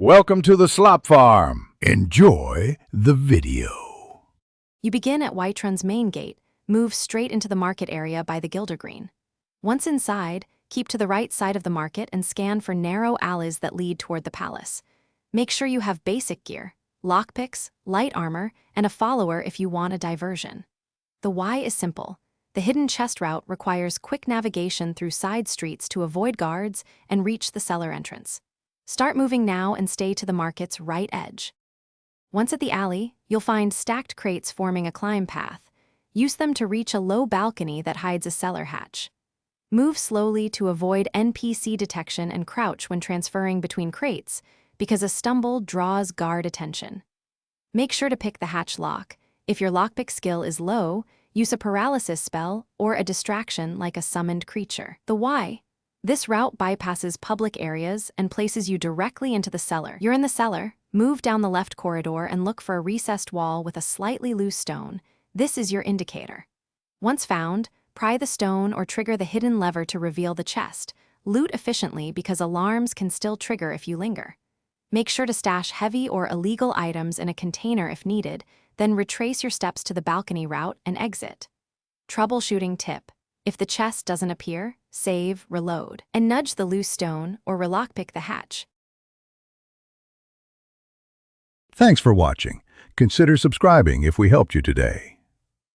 Welcome to the slop farm. Enjoy the video. You begin at Whiterun's main gate, move straight into the market area by the Gildergreen. Once inside, keep to the right side of the market and scan for narrow alleys that lead toward the palace. Make sure you have basic gear, lockpicks, light armor, and a follower if you want a diversion. The why is simple. The hidden chest route requires quick navigation through side streets to avoid guards and reach the cellar entrance. Start moving now and stay to the market's right edge. Once at the alley, you'll find stacked crates forming a climb path. Use them to reach a low balcony that hides a cellar hatch. Move slowly to avoid NPC detection and crouch when transferring between crates, because a stumble draws guard attention. Make sure to pick the hatch lock. If your lockpick skill is low, use a paralysis spell or a distraction like a summoned creature. The why. This route bypasses public areas and places you directly into the cellar. You're in the cellar, move down the left corridor and look for a recessed wall with a slightly loose stone. This is your indicator. Once found, pry the stone or trigger the hidden lever to reveal the chest. Loot efficiently because alarms can still trigger if you linger. Make sure to stash heavy or illegal items in a container if needed, then retrace your steps to the balcony route and exit. Troubleshooting tip. If the chest doesn't appear, save, reload, and nudge the loose stone or relockpick the hatch. Thanks for watching. Consider subscribing if we helped you today.